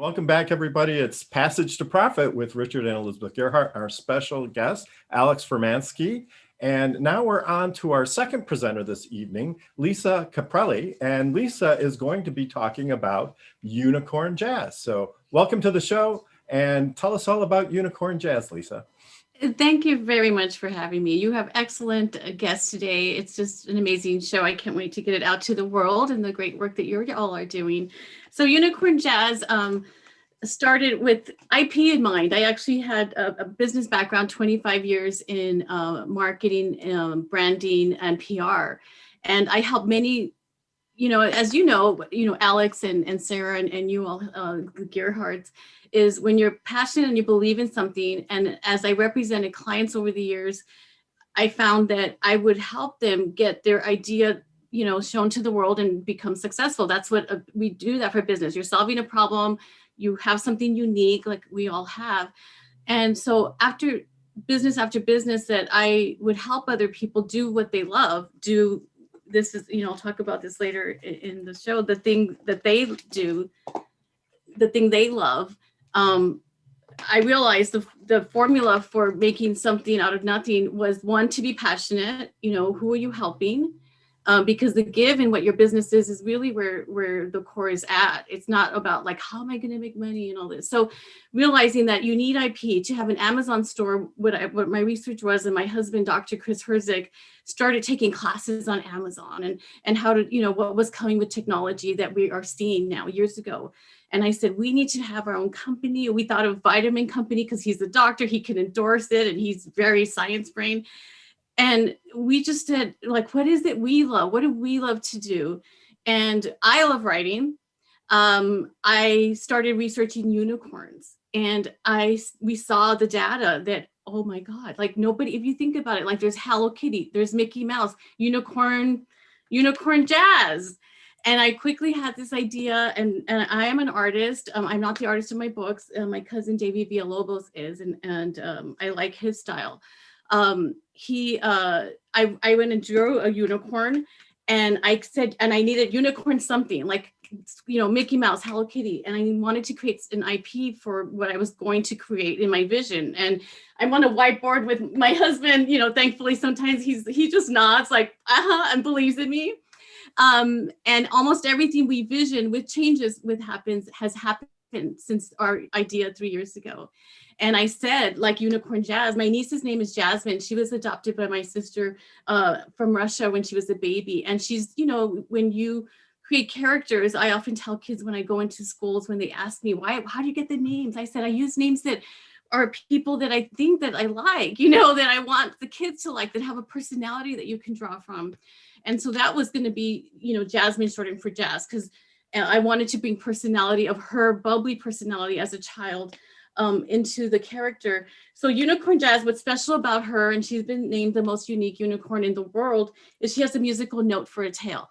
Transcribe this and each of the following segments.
Welcome back, everybody. It's Passage to Profit with Richard and Elizabeth Gerhardt, our special guest, Alex Fermansky. And now we're on to our second presenter this evening, Lisa Caprelli. And Lisa is going to be talking about unicorn jazz. So welcome to the show and tell us all about unicorn jazz, Lisa. Thank you very much for having me. You have excellent guests today. It's just an amazing show. I can't wait to get it out to the world and the great work that you all are doing. So Unicorn Jazz started with IP in mind. I actually had a business background, 25 years in marketing, branding, and PR. And I helped many, as Alex and Sarah and you all, the Gerhardts, is when you're passionate and you believe in something. And as I represented clients over the years, I found that I would help them get their idea, shown to the world and become successful. That's what we do that for business. You're solving a problem, you have something unique like we all have. And so after business that I would help other people do what they love, this is, I'll talk about this later in the show, the thing that they do, the thing they love. I realized the formula for making something out of nothing was, one, to be passionate. Who are you helping? Because the give in what your business is really where the core is at. It's not about like, how am I going to make money and all this. So realizing that you need IP to have an Amazon store, what my research was, and my husband, Dr. Chris Herzik, started taking classes on Amazon and how to, what was coming with technology that we are seeing now years ago. And I said, we need to have our own company. We thought of Vitamin Company because he's a doctor, he can endorse it, and he's very science brain. And we just said, like, what is it we love? What do we love to do? And I love writing. I started researching unicorns, and we saw the data that, oh my God, like nobody, if you think about it, like there's Hello Kitty, there's Mickey Mouse, unicorn jazz. And I quickly had this idea, and I am an artist. I'm not the artist of my books. My cousin Davey Villalobos is, and I like his style. I went and drew a unicorn, and I said, and I needed unicorn something like, Mickey Mouse, Hello Kitty. And I wanted to create an IP for what I was going to create in my vision. And I'm on a whiteboard with my husband, thankfully sometimes he just nods like, and believes in me. And almost everything we vision with changes has happened since our idea 3 years ago. And I said, like unicorn jazz, my niece's name is Jasmine. She was adopted by my sister from Russia when she was a baby. And she's, when you create characters, I often tell kids when I go into schools, when they ask me, how do you get the names? I said, I use names that are people that I think that I like, that I want the kids to like, that have a personality that you can draw from. And so that was going to be, Jasmine shortened for Jazz, because I wanted to bring personality of her bubbly personality as a child into the character. So Unicorn Jazz, what's special about her, and she's been named the most unique unicorn in the world, is she has a musical note for a tail.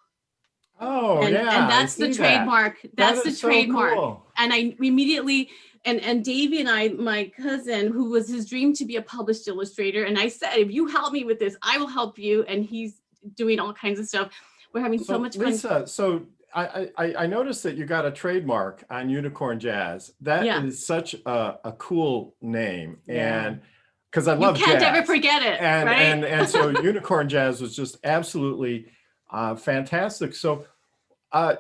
Oh, and that's the trademark. That's the trademark. So cool. And I immediately, and Davey and I, my cousin, who was his dream to be a published illustrator, and I said, if you help me with this, I will help you. And he's doing all kinds of stuff. We're having so much fun. Lisa, so I noticed that you got a trademark on Unicorn Jazz. That is such a cool name. Yeah. And because I love jazz. You can't ever forget it, and, right? and so Unicorn Jazz was just absolutely fantastic. So I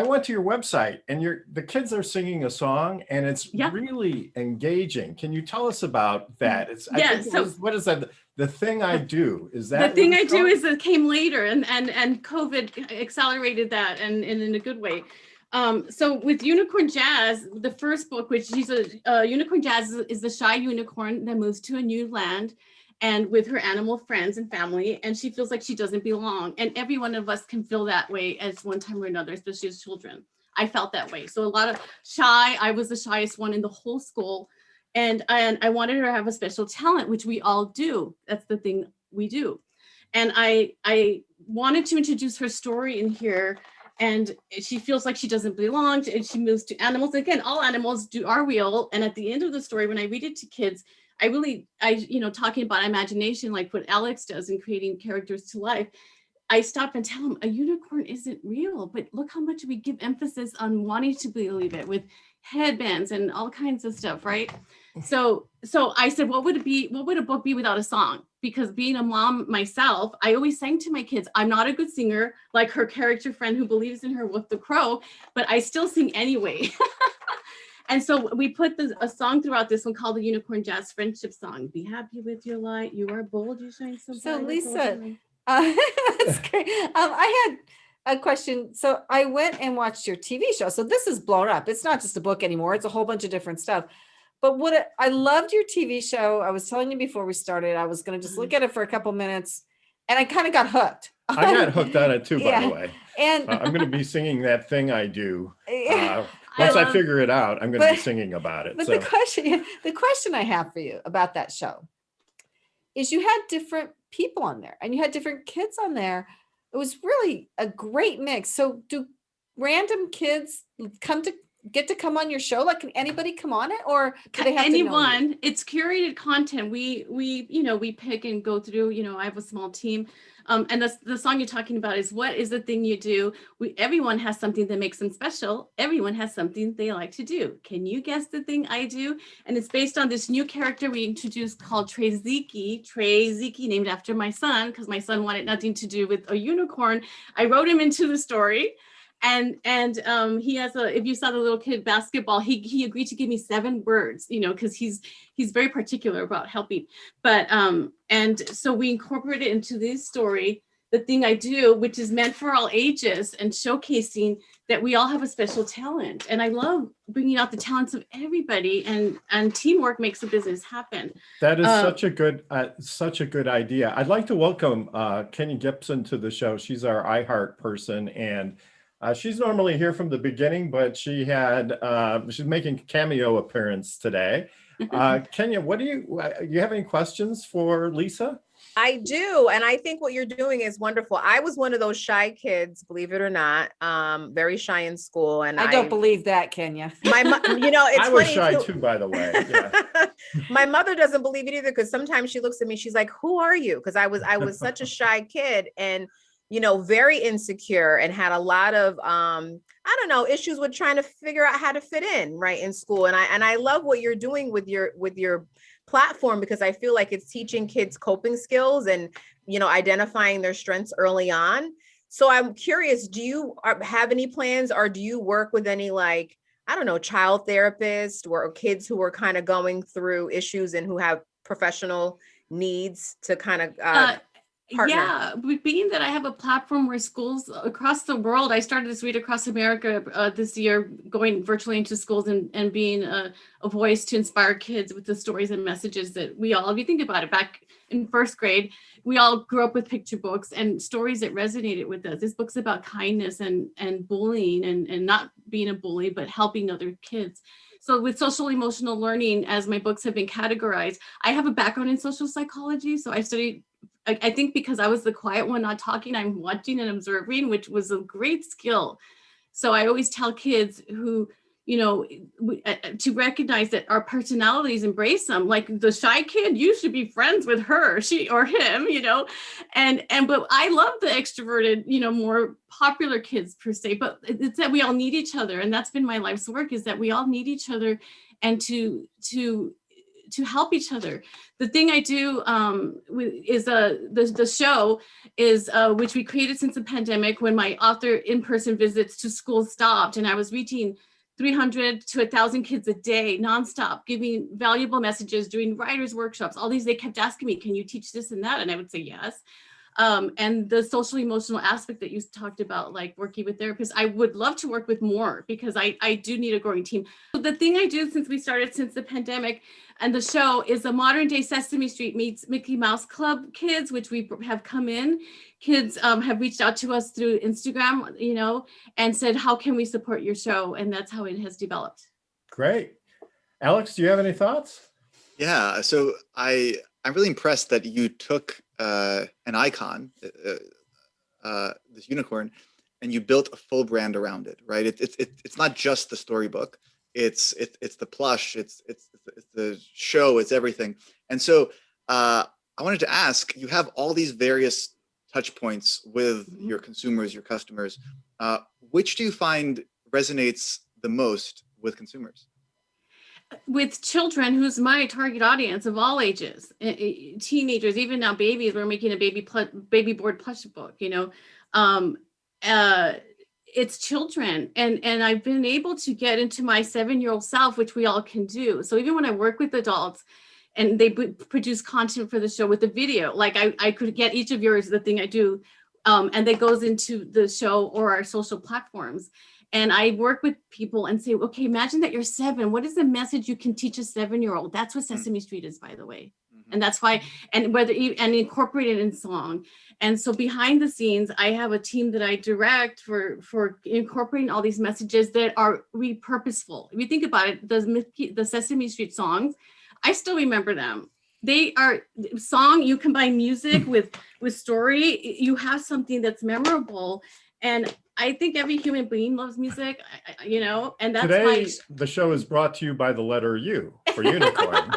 went to your website, and the kids are singing a song, and it's really engaging. Can you tell us about that? What is that? The Thing I Do, is that? The Thing I Do is that came later, and COVID accelerated that, and in a good way. So with Unicorn Jazz, the first book, which she's Unicorn Jazz is the shy unicorn that moves to a new land, and with her animal friends and family, and she feels like she doesn't belong. And every one of us can feel that way at one time or another, especially as children. I felt that way. So a lot of shy, I was the shyest one in the whole school. And I wanted her to have a special talent, which we all do. That's the thing we do. And I wanted to introduce her story in here. And she feels like she doesn't belong, and she moves to animals. Again, all animals are real. And at the end of the story, when I read it to kids, I talking about imagination, like what Alex does in creating characters to life, I stop and tell them a unicorn isn't real, but look how much we give emphasis on wanting to believe it with headbands and all kinds of stuff, right? So I said, what would a book be without a song? Because being a mom myself, I always sang to my kids. I'm not a good singer like her character friend who believes in her with the crow, but I still sing anyway. And so we put a song throughout this one called the Unicorn Jazz Friendship Song. Be happy with your light. You are bold. You shine so bright. So like Lisa, golden that's great. I had a question. So I went and watched your TV show. So this is blown up. It's not just a book anymore. It's a whole bunch of different stuff. But I loved your TV show. I was telling you before we started, I was going to just look at it for a couple minutes, and I kind of got hooked. I got hooked on it too, by Yeah. the way. And I'm going to be singing that thing I do. yeah, Once I love- figure it out, I'm going to be singing about it. but So the question I have for you about that show is you had different people on there and you had different kids on there. It was really a great mix. So do random kids get to come on your show? Like, can anybody come on it, or do they have to know you? anyone. It's curated content. We pick and go through. I have a small team, and the song you're talking about is what is the thing you do. Everyone has something that makes them special. Everyone has something they like to do. Can you guess the thing I do? And it's based on this new character we introduced called Treziki, named after my son, because my son wanted nothing to do with a unicorn. I wrote him into the story. And he has if you saw the little kid basketball, he agreed to give me 7 words, because he's very particular about helping. But and so we incorporated into this story the thing I do, which is meant for all ages and showcasing that we all have a special talent. And I love bringing out the talents of everybody, and teamwork makes a business happen. that is such a good idea. I'd like to welcome Kenny Gibson to the show. She's our iHeart person, and she's normally here from the beginning, but she's making a cameo appearance today. Kenya, do you have any questions for Lisa? I do. And I think what you're doing is wonderful. I was one of those shy kids, believe it or not, very shy in school. And I don't believe that, Kenya. it's I was funny shy too, by the way. Yeah. My mother doesn't believe it either, because sometimes she looks at me, she's like, who are you? Because I was such a shy kid, and very insecure, and had a lot of I don't know, issues with trying to figure out how to fit in right in school. And I love what you're doing with your platform, because I feel like it's teaching kids coping skills and identifying their strengths early on. So I'm curious, do you have any plans, or do you work with any, like, I don't know, child therapists or kids who are kind of going through issues and who have professional needs to kind of partner? Yeah, being that I have a platform where schools across the world, I started this Read Across America this year, going virtually into schools and being a voice to inspire kids with the stories and messages that if you think about it, back in 1st grade, we all grew up with picture books and stories that resonated with us. This book's about kindness and bullying and not being a bully, but helping other kids. So with social emotional learning, as my books have been categorized, I have a background in social psychology. So I studied, I think because I was the quiet one not talking, I'm watching and observing, which was a great skill. So I always tell kids who, to recognize that our personalities, embrace them. Like the shy kid, you should be friends with her, she or him, but I love the extroverted, more popular kids per se, but it's that we all need each other. And that's been my life's work, is that we all need each other, and to help each other. The thing I do is the show is which we created since the pandemic, when my author in-person visits to schools stopped, and I was reaching 300 to 1,000 kids a day, nonstop, giving valuable messages, doing writers' workshops, all these. They kept asking me, can you teach this and that? And I would say yes. And the social emotional aspect that you talked about, like working with therapists, I would love to work with more, because I do need a growing team. So the thing I do since the pandemic, and the show is a modern day Sesame Street meets Mickey Mouse Club kids, which we have come in. Kids have reached out to us through Instagram, and said, how can we support your show? And that's how it has developed. Great. Alex, do you have any thoughts? Yeah, so I'm really impressed that you took an icon, this unicorn, and you built a full brand around it, right? It's not just the storybook. It's the plush, it's the show, it's everything. And so I wanted to ask, you have all these various touch points with your consumers, your customers. Which do you find resonates the most with consumers? With children, who's my target audience of all ages, teenagers, even now babies. We're making a baby board plush book, um, uh, it's children, and I've been able to get into my 7-year-old self, which we all can do. So even when I work with adults and they produce content for the show with the video, like I could get each of yours, the thing I do, and that goes into the show or our social platforms. And I work with people and say, okay, imagine that you're 7. What is the message you can teach a 7-year-old? That's what Sesame Street is, by the way. And that's why, and whether and incorporate it in song. And so behind the scenes, I have a team that I direct for incorporating all these messages that are repurposeful. If you think about it, the Sesame Street songs, I still remember them. They are song, you combine music with story, you have something that's memorable. And I think every human being loves music, and that's Today, why the show is brought to you by the letter U for unicorn.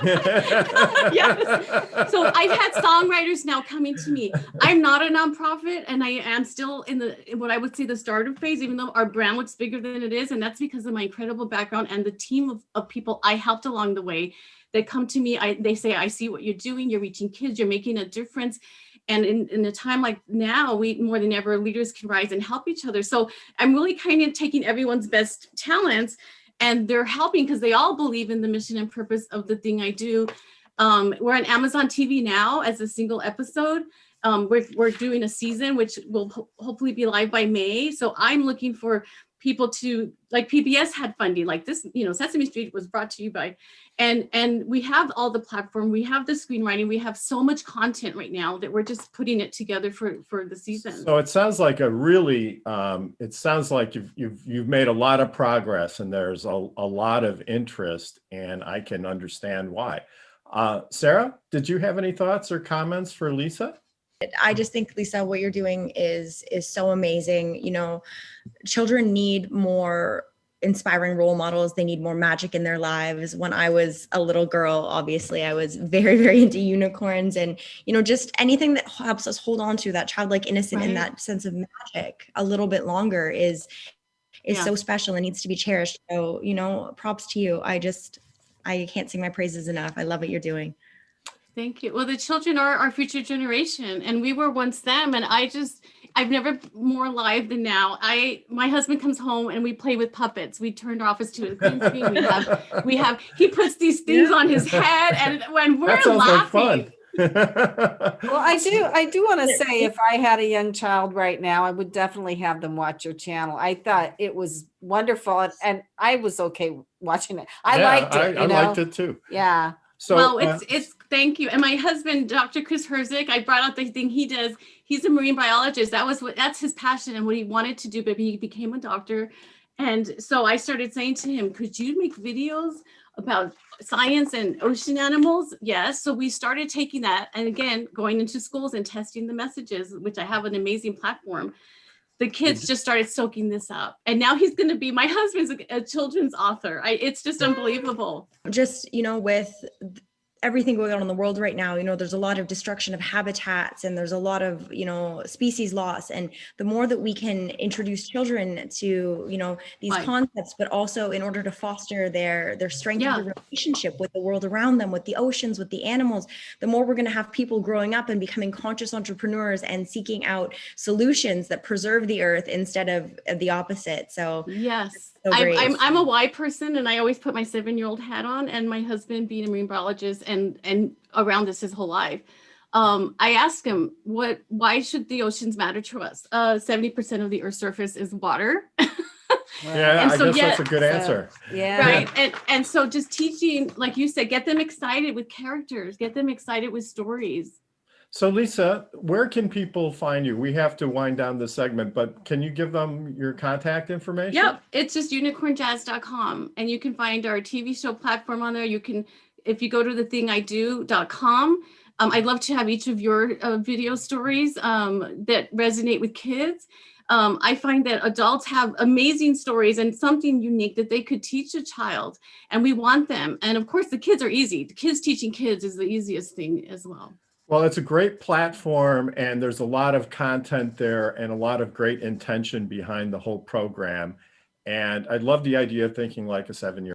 Yes. So I've had songwriters now coming to me. I'm not a nonprofit, and I am still in what I would say the startup phase, even though our brand looks bigger than it is. And that's because of my incredible background and the team of people I helped along the way that come to me. They say, I see what you're doing. You're reaching kids. You're making a difference. And in a time like now, we more than ever, leaders can rise and help each other. So I'm really kind of taking everyone's best talents, and they're helping because they all believe in the mission and purpose of the thing I do. We're on Amazon TV now as a single episode. We're doing a season, which will hopefully be live by May. So I'm looking for people to, like PBS had funding like this, Sesame Street was brought to you by, and we have all the platform, we have the screenwriting, we have so much content right now that we're just putting it together for the season. So it sounds like it sounds like you've made a lot of progress, and there's a lot of interest, and I can understand why. Sarah, did you have any thoughts or comments for Lisa? I just think, Lisa, what you're doing is so amazing. Children need more inspiring role models. They need more magic in their lives. When I was a little girl, obviously, I was very, very into unicorns, and, just anything that helps us hold on to that childlike innocence and that sense of magic a little bit longer is so special and needs to be cherished. So, props to you. I can't sing my praises enough. I love what you're doing. Thank you. Well, the children are our future generation, and we were once them. And I've never more alive than now. My husband comes home and we play with puppets. We turned our office to a green screen. He puts these things on his head, and when we're laughing. Like Well, I do want to say, if I had a young child right now, I would definitely have them watch your channel. I thought it was wonderful, and I was okay watching it. I liked it. I liked it too. Yeah. So, well, it's thank you. And my husband, Dr. Chris Herzik, I brought out the thing he does. He's a marine biologist. That's his passion and what he wanted to do, but he became a doctor. And so I started saying to him, could you make videos about science and ocean animals? Yes. So we started taking that, and again, going into schools and testing the messages, which I have an amazing platform. The kids just started soaking this up. And now he's going to be, my husband's a children's author. It's just unbelievable. Just, with everything going on in the world right now, there's a lot of destruction of habitats, and there's a lot of, species loss. And the more that we can introduce children to, these concepts, but also in order to foster their strength of the relationship with the world around them, with the oceans, with the animals, the more we're going to have people growing up and becoming conscious entrepreneurs and seeking out solutions that preserve the earth instead of the opposite. So yes. So I'm a Y person, and I always put my 7-year-old hat on, and my husband being a marine biologist and around this his whole life. I asked him, why should the oceans matter to us? 70% of the Earth's surface is water. Yeah, I guess that's a good answer. Yeah. Right. And so just teaching, like you said, get them excited with characters, get them excited with stories. So Lisa, where can people find you? We have to wind down the segment, but can you give them your contact information? Yep. It's just unicornjazz.com, and you can find our TV show platform on there. You can, if you go to thethingido.com, I'd love to have each of your video stories that resonate with kids. I find that adults have amazing stories and something unique that they could teach a child, and we want them. And of course, the kids are easy. The kids teaching kids is the easiest thing as well. Well, it's a great platform, and there's a lot of content there and a lot of great intention behind the whole program. And I love the idea of thinking like a 7-year